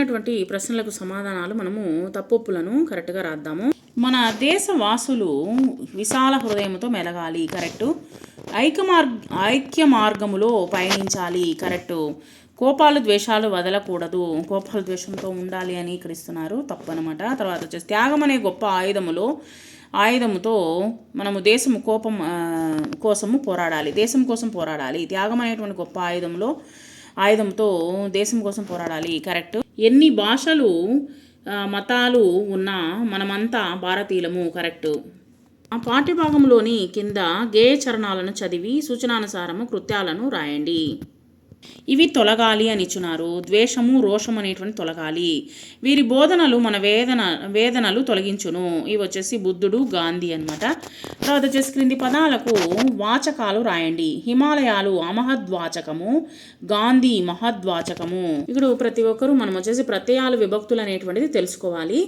ఇచ్చినటువంటి ప్రశ్నలకు సమాధానాలు మనము తప్పొప్పులను కరెక్ట్గా రాద్దాము. మన దేశ వాసులు విశాల హృదయంతో మెలగాలి, కరెక్టు. ఐక్య మార్గములో పయనించాలి, కరెక్టు. కోపాలు ద్వేషాలు వదలకూడదు, కోపాలు ద్వేషంతో ఉండాలి అని ఇక్కడ ఇస్తున్నారు, తప్పు అనమాట. తర్వాత వచ్చేసి త్యాగం అనే గొప్ప ఆయుధముతో మనము దేశము కోసము పోరాడాలి, దేశం కోసం పోరాడాలి. త్యాగం అనేటువంటి గొప్ప ఆయుధంతో దేశం కోసం పోరాడాలి, కరెక్ట్. ఎన్ని భాషలు మతాలు ఉన్నా మనమంతా భారతీయులము, కరెక్టు. ఆ పాఠ్యభాగంలోని కింద గేయ చరణాలను చదివి సూచనానుసారము కృత్యాలను రాయండి. ఇవి తొలగాలి అని ఇచ్చున్నారు. ద్వేషము రోషం అనేటువంటి తొలగాలి. వీరి బోధనలు మన వేదనలు తొలగించును. ఇవి వచ్చేసి బుద్ధుడు, గాంధీ అనమాట. తర్వాత వచ్చేసి క్రింది పదాలకు వాచకాలు రాయండి. హిమాలయాలు అమహద్వాచకము, గాంధీ మహద్వాచకము. ఇప్పుడు ప్రతి ఒక్కరూ మనం వచ్చేసి ప్రత్యయాలు విభక్తులు అనేటువంటిది తెలుసుకోవాలి.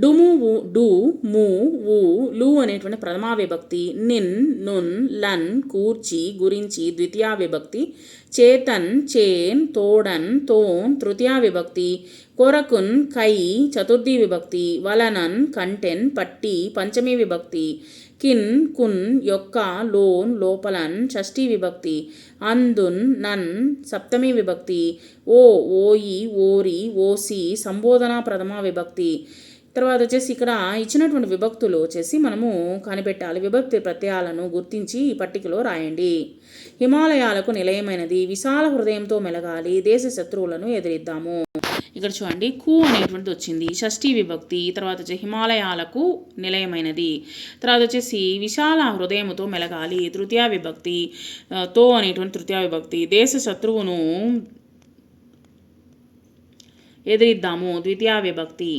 డుము డు ము ఊ లు అనేటువంటి ప్రథమా విభక్తి, నిన్ నున్ లన్ కూర్చి గురించి ద్వితీయా విభక్తి, చేతన్ చేన్ తోడన్ తోన్ తృతీయా విభక్తి, కొరకున్ కై చతుర్థి విభక్తి, వలనన్ కంటెన్ పట్టి పంచమీ విభక్తి, కిన్ కున్ యొక్క లోన్ లోపలన్ షష్ఠీ విభక్తి, అందున్ నన్ సప్తమీ విభక్తి, ఓ ఓయి ఓరి ఓసి సంబోధన ప్రథమా విభక్తి. తర్వాత వచ్చేసి ఇక్కడ ఇచ్చినటువంటి విభక్తులు వచ్చేసి మనము కనిపెట్టాలి. విభక్తి ప్రత్యయాలను గుర్తించి ఈ పట్టికలో రాయండి. హిమాలయాలకు నిలయమైనది, విశాల హృదయంతో మెలగాలి, దేశ శత్రువులను ఎదిరిద్దాము. ఇక్కడ చూడండి, కు అనేటువంటిది వచ్చింది, షష్ఠీ విభక్తి. తర్వాత వచ్చి హిమాలయాలకు నిలయమైనది. తర్వాత వచ్చేసి విశాల హృదయముతో మెలగాలి, తృతీయ విభక్తి. తో అనేటువంటి తృతీయ విభక్తి. దేశ శత్రువును ఎదిరిద్దాము, ద్వితీయ విభక్తి.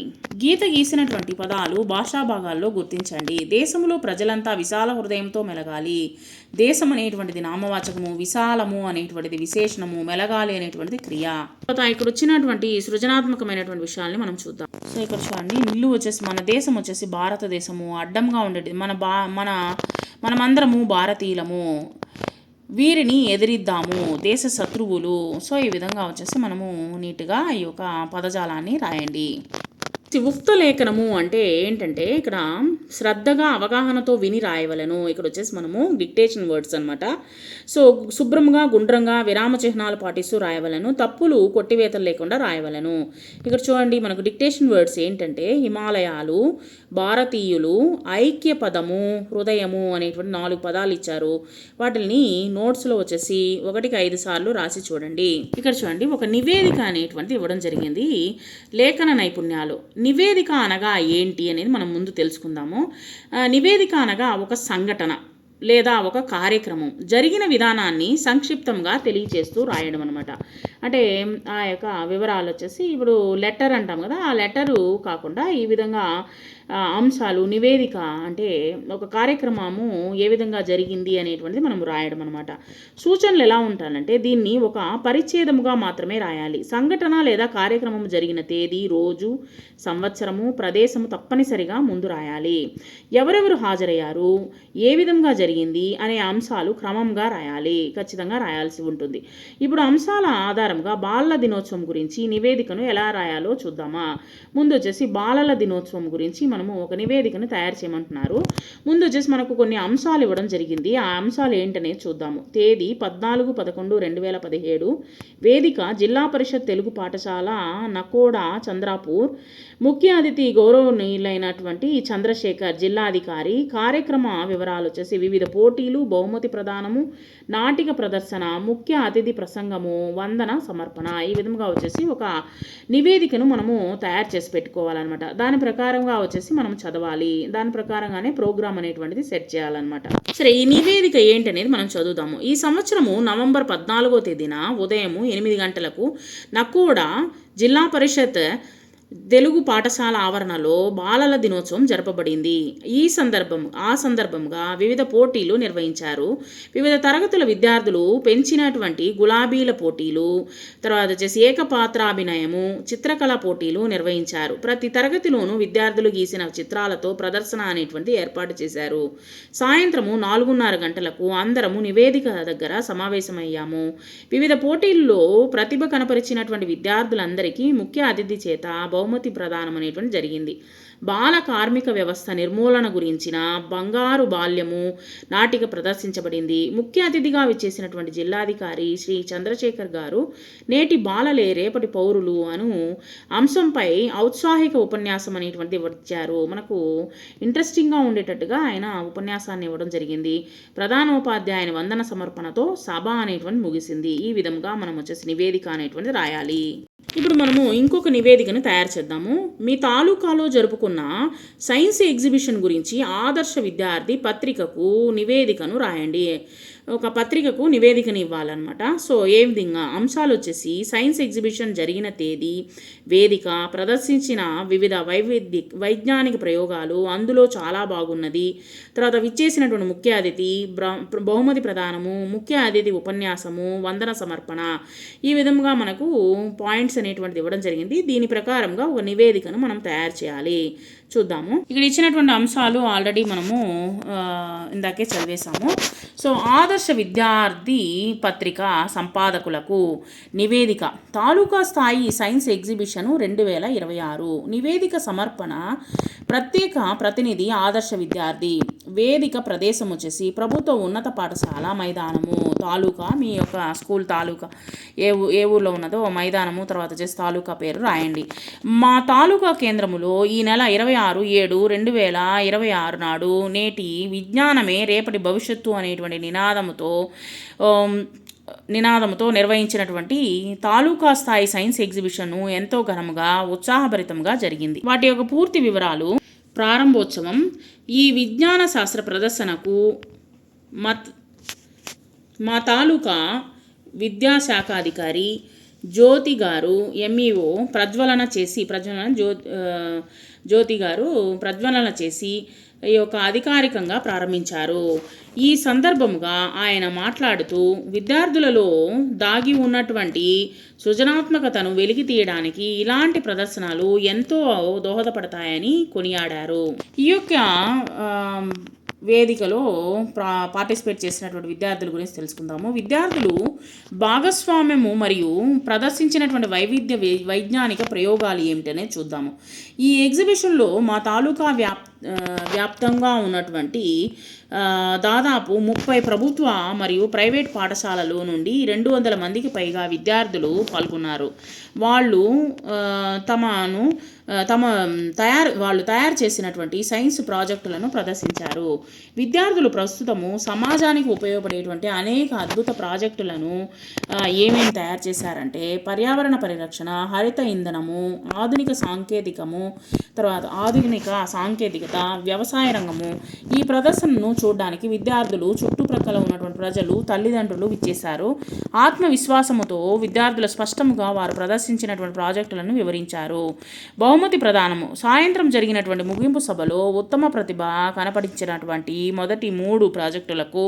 గీత గీసినటువంటి పదాలు భాషా భాగాల్లో గుర్తించండి. దేశంలో ప్రజలంతా విశాల హృదయంతో మెలగాలి. దేశం అనేటువంటిది నామవాచకము, విశాలము అనేటువంటిది విశేషణము, మెలగాలి అనేటువంటిది క్రియ. తర్వాత ఇక్కడ వచ్చినటువంటి సృజనాత్మకమైనటువంటి విషయాల్ని మనం చూద్దాం. సో ఇక్కడ చూడండి, నిల్లు వచ్చేసి మన దేశం వచ్చేసి భారతదేశము, అడ్డంగా ఉండేది మనమందరము భారతీయులము, వీరిని ఎదిరిద్దాము, దేశ శత్రువులు. సో ఈ విధంగా వచ్చేసి మనము నీట్గా ఈ యొక్క పదజాలాన్ని రాయండి. ఉక్త లేఖనము అంటే ఏంటంటే ఇక్కడ శ్రద్ధగా అవగాహనతో విని రాయవలను. ఇక్కడ వచ్చేసి మనము డిక్టేషన్ వర్డ్స్ అనమాట. సో శుభ్రంగా గుండ్రంగా విరామ చిహ్నాలు పాటిస్తూ రాయవలను, తప్పులు కొట్టివేతలు లేకుండా రాయవలను. ఇక్కడ చూడండి, మనకు డిక్టేషన్ వర్డ్స్ ఏంటంటే హిమాలయాలు, భారతీయులు, ఐక్య పదము, హృదయము అనేటువంటి 4 పదాలు ఇచ్చారు. వాటిని నోట్స్లో వచ్చేసి 1కి 5 సార్లు రాసి చూడండి. ఇక్కడ చూడండి, ఒక నివేదిక అనేటువంటిది ఇవ్వడం జరిగింది. లేఖన నైపుణ్యాలు. నివేదిక అనగా ఏంటి అనేది మనం ముందు తెలుసుకుందాము. నివేదిక అనగా ఒక సంఘటన లేదా ఒక కార్యక్రమం జరిగిన విధానాన్ని సంక్షిప్తంగా తెలియచేస్తూ రాయడం అనమాట. అంటే ఆ యొక్క వివరాలు వచ్చేసి ఇప్పుడు లెటర్ అంటాం కదా, ఆ లెటరు కాకుండా ఈ విధంగా అంశాలు, నివేదిక అంటే ఒక కార్యక్రమము ఏ విధంగా జరిగింది అనేటువంటిది మనం రాయడం అనమాట. సూచనలు ఎలా ఉంటానంటే దీన్ని ఒక పరిచ్ఛేదముగా మాత్రమే రాయాలి. సంఘటన లేదా కార్యక్రమం జరిగిన తేదీ, రోజు, సంవత్సరము, ప్రదేశము తప్పనిసరిగా ముందు రాయాలి. ఎవరెవరు హాజరయ్యారు, ఏ విధంగా జరిగింది అనే అంశాలు క్రమంగా రాయాలి, ఖచ్చితంగా రాయాల్సి ఉంటుంది. ఇప్పుడు అంశాల ఆధారంగా బాలల దినోత్సవం గురించి నివేదికను ఎలా రాయాలో చూద్దామా. ముందు వచ్చేసి బాలల దినోత్సవం గురించి మనము ఒక నివేదికను తయారు చేయమంటున్నారు. ముందు వచ్చేసి మనకు కొన్ని అంశాలు ఇవ్వడం జరిగింది. ఆ అంశాలు ఏంటనేది చూద్దాము. తేదీ 14/11/2017. వేదిక జిల్లా పరిషత్ తెలుగు పాఠశాల నకోడా చంద్రాపూర్. ముఖ్య అతిథి గౌరవనీయులైనటువంటి చంద్రశేఖర్ జిల్లాధికారి. కార్యక్రమ వివరాలు వచ్చేసి వివిధ పోటీలు, బహుమతి ప్రదానము, నాటిక ప్రదర్శన, ముఖ్య అతిథి ప్రసంగము, వందన సమర్పణ. ఈ విధంగా వచ్చేసి ఒక నివేదికను మనము తయారు చేసి పెట్టుకోవాలన్నమాట. దాని ప్రకారంగా వచ్చేసి మనం చదవాలి. దాని ప్రకారంగానే ప్రోగ్రామ్ అనేటువంటిది సెట్ చేయాలన్నమాట. సరే, ఈ నివేదిక ఏంటనేది మనం చదువుదాము. ఈ సంవత్సరము నవంబర్ 14వ తేదీన ఉదయం 8 గంటలకు నకోడా జిల్లా పరిషత్ తెలుగు పాఠశాల ఆవరణలో బాలల దినోత్సవం జరపబడింది. ఆ సందర్భంగా వివిధ పోటీలు నిర్వహించారు. వివిధ తరగతుల విద్యార్థులు పెంచినటువంటి గులాబీల పోటీలు, తర్వాత వచ్చేసి ఏకపాత్రాభినయము, చిత్రకళ పోటీలు నిర్వహించారు. ప్రతి తరగతిలోనూ విద్యార్థులు గీసిన చిత్రాలతో ప్రదర్శన అనేటువంటిది ఏర్పాటు చేశారు. సాయంత్రము 4:30 గంటలకు అందరము నివేదిక దగ్గర సమావేశమయ్యాము. వివిధ పోటీల్లో ప్రతిభ కనపరిచినటువంటి విద్యార్థులందరికీ ముఖ్య అతిథి చేత బహుమతి ప్రదానం అనేటువంటి జరిగింది. బాల కార్మిక వ్యవస్థ నిర్మూలన గురించిన బంగారు బాల్యము నాటిక ప్రదర్శించబడింది. ముఖ్య అతిథిగా విచ్చేసినటువంటి జిల్లాధికారి శ్రీ చంద్రశేఖర్ గారు నేటి బాలలే రేపటి పౌరులు అను అంశంపై ఔత్సాహిక ఉపన్యాసం అనేటువంటిది ఇచ్చారు. మనకు ఇంట్రెస్టింగ్గా ఉండేటట్టుగా ఆయన ఉపన్యాసాన్ని ఇవ్వడం జరిగింది. ప్రధానోపాధ్యాయుని వందన సమర్పణతో సభ అనేటువంటి ముగిసింది. ఈ విధంగా మనం వచ్చేసి నివేదిక అనేటువంటిది రాయాలి. ఇప్పుడు మనము ఇంకొక నివేదికను తయారు చేద్దాము. మీ తాలూకాలో జరుపుకున్న సైన్స్ ఎగ్జిబిషన్ గురించి ఆదర్శ విద్యార్థి పత్రికకు నివేదికను రాయండి. ఒక పత్రికకు నివేదికను ఇవ్వాలన్నమాట. సో ఏ విధంగా అంశాలు వచ్చేసి సైన్స్ ఎగ్జిబిషన్ జరిగిన తేదీ, వేదిక, ప్రదర్శించిన వివిధ వైజ్ఞానిక ప్రయోగాలు, అందులో చాలా బాగున్నది, తర్వాత విచ్చేసినటువంటి ముఖ్య అతిథి, బహుమతి ప్రదానము, ముఖ్య అతిథి ఉపన్యాసము, వందన సమర్పణ, ఈ విధంగా మనకు పాయింట్స్ అనేటువంటిది ఇవ్వడం జరిగింది. దీని ప్రకారంగా ఒక నివేదికను మనం తయారు చేయాలి. చూద్దాము. ఇక్కడ ఇచ్చినటువంటి అంశాలు ఆల్రెడీ మనము ఇందాకే చదివేశాము. సో ఆదర్శ విద్యార్థి పత్రిక సంపాదకులకు నివేదిక. తాలూకా స్థాయి సైన్స్ ఎగ్జిబిషన్ 2026. నివేదిక సమర్పణ ప్రత్యేక ప్రతినిధి ఆదర్శ విద్యార్థి. వేదిక ప్రదేశం వచ్చేసి ప్రభుత్వ ఉన్నత పాఠశాల మైదానము. తాలూకా మీ యొక్క స్కూల్ తాలూకా ఏ ఊర్లో ఉన్నదో మైదానము, తర్వాత వచ్చేసి తాలూకా పేరు రాయండి. మా తాలూకా కేంద్రములో ఈ నెల 26/7/2026 నాడు నేటి విజ్ఞానమే రేపటి భవిష్యత్తు అనేటువంటి నినాదముతో నిర్వహించినటువంటి తాలూకా స్థాయి సైన్స్ ఎగ్జిబిషన్ ఎంతో ఘనంగా ఉత్సాహభరితంగా జరిగింది. వాటి యొక్క పూర్తి వివరాలు. ప్రారంభోత్సవం. ఈ విజ్ఞాన శాస్త్ర ప్రదర్శనకు మా తాలూకా విద్యాశాఖాధికారి జ్యోతి గారు ఎంఈఓ జ్యోతి గారు ప్రజ్వలన చేసి ఈ యొక్క అధికారికంగా ప్రారంభించారు. ఈ సందర్భముగా ఆయన మాట్లాడుతూ విద్యార్థులలో దాగి ఉన్నటువంటి సృజనాత్మకతను వెలికి తీయడానికి ఇలాంటి ప్రదర్శనలు ఎంతో దోహదపడతాయని కొనియాడారు. ఈ యొక్క వేదికలో పార్టిసిపేట్ చేసినటువంటి విద్యార్థుల గురించి తెలుసుకుందాము. విద్యార్థులు భాగస్వామ్యము మరియు ప్రదర్శించినటువంటి వైజ్ఞానిక ప్రయోగాలు ఏమిటనే చూద్దాము. ఈ ఎగ్జిబిషన్లో మా తాలూకా వ్యాప్తంగా ఉన్నటువంటి దాదాపు 30 ప్రభుత్వ మరియు ప్రైవేట్ పాఠశాలలు నుండి 200 మందికి పైగా విద్యార్థులు పాల్గొన్నారు. వాళ్ళు తయారు చేసినటువంటి సైన్స్ ప్రాజెక్టులను ప్రదర్శించారు. విద్యార్థులు ప్రస్తుతము సమాజానికి ఉపయోగపడేటువంటి అనేక అద్భుత ప్రాజెక్టులను ఏమేమి తయారు చేశారంటే పర్యావరణ పరిరక్షణ, హరిత ఇంధనము, ఆధునిక సాంకేతికత, వ్యవసాయ రంగము. ఈ ప్రదర్శనను చూడడానికి విద్యార్థులు, చుట్టుప్రక్కల ఉన్నటువంటి ప్రజలు, తల్లిదండ్రులు విచ్చేశారు. ఆత్మవిశ్వాసముతో విద్యార్థులు స్పష్టముగా వారు ప్రదర్శించినటువంటి ప్రాజెక్టులను వివరించారు. బహుమతి ప్రదానము. సాయంత్రం జరిగినటువంటి ముగింపు సభలో ఉత్తమ ప్రతిభ కనపడించినటువంటి మొదటి 3 ప్రాజెక్టులకు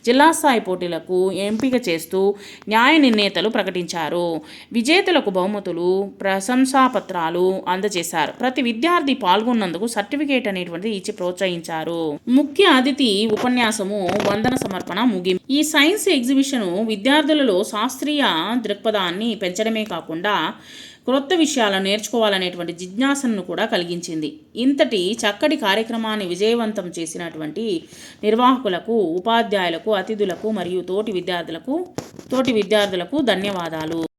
జిల్లా స్థాయి పోటీలకు ఎంపిక చేస్తూ న్యాయ నిర్ణేతలు ప్రకటించారు. విజేతలకు బహుమతులు, ప్రశంసాపత్రాలు అందజేశారు. ప్రతి విద్యార్థి పాల్గొన్నందుకు సర్టిఫికేట్ అనేటువంటిది ఇచ్చి ప్రోత్సహించారు. ముఖ్య అతిథి ఉపన్యాసము, వందన సమర్పణ ముగింపు. ఈ సైన్స్ ఎగ్జిబిషన్ విద్యార్థులలో శాస్త్రీయ దృక్పథాన్ని పెంచడమే కాకుండా క్రొత్త విషయాలను నేర్చుకోవాలనేటువంటి జిజ్ఞాసను కూడా కలిగించింది. ఇంతటి చక్కటి కార్యక్రమాన్ని విజయవంతం చేసినటువంటి నిర్వాహకులకు, ఉపాధ్యాయులకు, అతిథులకు మరియు తోటి విద్యార్థులకు ధన్యవాదాలు.